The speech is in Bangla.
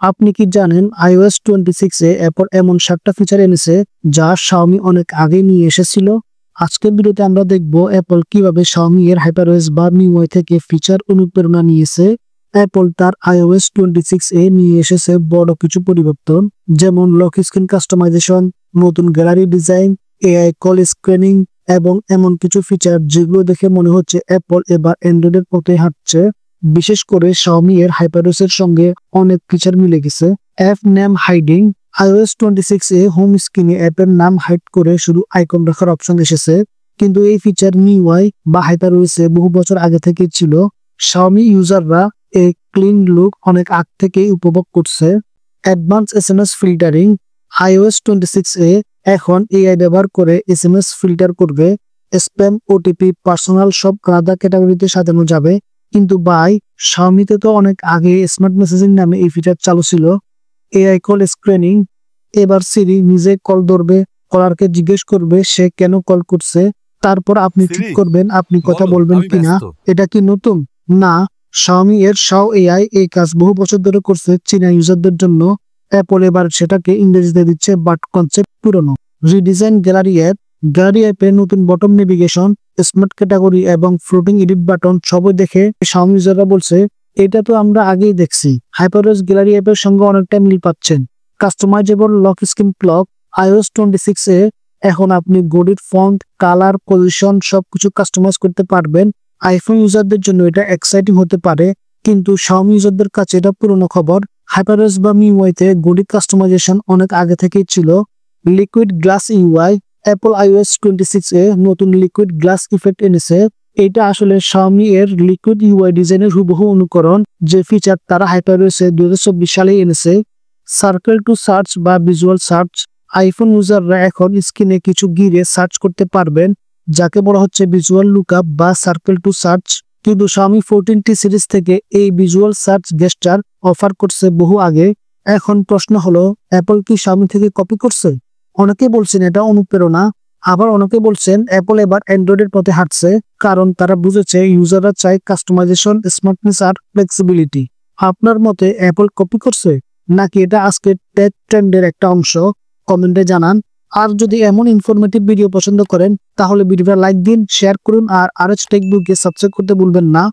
আপনি কি জানেন iOS 26 এ অ্যাপল এমন 7টা ফিচার এনেছে যা Xiaomi অনেক আগে নিয়ে এসেছিল। আজকের ভিডিওতে আমরা দেখব অ্যাপল কিভাবে Xiaomi এর HyperOS বা MIUI থেকে ফিচার অনুপ্রেরণা নিয়েছে। অ্যাপল তার iOS 26 এ নিয়ে এসেছে বড় কিছু পরিবর্তন, যেমন লক স্ক্রিন কাস্টমাইজেশন, নতুন gallery design, AI call screening এবং এমন কিছু ফিচার যেগুলো দেখে মনে হচ্ছে অ্যাপল এবার অ্যান্ড্রয়েডের পথে হাঁটছে। বিশেষ করে Xiaomi এর HyperOS এর সঙ্গে অনেক ফিচার মিলে গেছে। অ্যাপ নেম হাইডিং, iOS 26 এ হোম স্ক্রিনে অ্যাপের নাম হাইড করে শুধু আইকন রাখার অপশন এসেছে, কিন্তু এই ফিচার MIUI বা HyperOS এ বহু বছর আগে থেকে ছিল। Xiaomi ইউজাররা এই ক্লিন লুক অনেক আগ থেকেই উপভোগ করছে। অ্যাডভান্স SMS ফিল্টারিং, iOS 26 এ এখন AI ব্যবহার করে SMS ফিল্টার করবে। স্প্যাম, ওটিপি, পার্সোনাল সব আলাদা ক্যাটাগরিতে সাজানো যাবে। কিন্তু ভাই, Xiaomi তে তো অনেক আগে স্মার্ট মেসেজিং নামে এই ফিচার চালু ছিল। AI কল স্ক্রিনিং, এবার সিরি নিজে কল ধরবে, কলারকে জিজ্ঞেস করবে সে কেন কল করছে, তারপর আপনি ঠিক করবেন আপনি কথা বলবেন কিনা। এটা কি নতুন? না, Xiaomi এর Xiao AI এই কাজ বহু বছর ধরে করছে চীনা ইউজারদের জন্য। অ্যাপল এবার সেটাকে ইংরেজিতে দিচ্ছে, বাট কনসেপ্ট পুরনো। রিডিজাইন গ্যালারি অ্যাপ, গ্যালারি অ্যাপে নতুন বটম নেভিগেশন, স্মার্ট ক্যাটাগরি এবং ফ্লোটিং এডিট বাটন সবই দেখে Xiaomi ইউজাররা বলছে এটা তো আমরা আগেই দেখছি। HyperOS গ্যালারি অ্যাপের সঙ্গে অনেকটা মিল পাচ্ছেন। Customisable lock screen clock, iOS 26 এ এখন আপনি ঘড়ির ফন্ট, কালার, পজিশন সবকিছু কাস্টমাইজ করতে পারবেন। আইফোন ইউজারদের জন্য এটা এক্সাইটিং হতে পারে, কিন্তু Xiaomi ইউজারদের কাছে এটা পুরনো খবর। HyperOS বা MIUI তে ঘড়ির কাস্টমাইজেশন অনেক আগে থেকেই ছিল। Liquid glass UI, Apple iOS 26 এ নতুন লিকুইড গ্লাস ইফেক্ট এনেছে। এটা আসলে Xiaomi এর লিকুইড UI ডিজাইনের হুবহু অনুকরণ, যে ফিচার তারা HyperOS এ 2024 সালে এনেছে। সার্কেল টু সার্চ বা ভিজুয়াল সার্চ, আইফোন ইউজাররা এখন স্ক্রিনে কিছু গিরে সার্চ করতে পারবেন, যাকে বলা হচ্ছে ভিজুয়াল লুকআপ বা সার্কেল টু সার্চ। কিন্তু Xiaomi 14T সিরিজ থেকে এই ভিজুয়াল সার্চ গেস্টার অফার করছে বহু আগে। এখন প্রশ্ন হলো, অ্যাপল কি Xiaomi থেকে কপি করছে? অনেকে বলছেন এটা অনুপ্রেরণা, আবার অনেকে বলছেন অ্যাপল এবার অ্যান্ড্রয়েডের পথে হাঁটছে, কারণ তারা বুঝেছে ইউজাররা চায় কাস্টমাইজেশন, স্মার্টনেস আর ফ্লেক্সিবিলিটি। আপনার মতে অ্যাপল কপি করছে, নাকি এটা আজকের টেক ট্রেন্ডের একটা অংশ? কমেন্টে জানান। আর যদি এমন ইনফরমেটিভ ভিডিও পছন্দ করেন তাহলে ভিডিওটা লাইক দিন, শেয়ার করুন আর RH টেক বুকে সাবস্ক্রাইব করতে ভুলবেন না।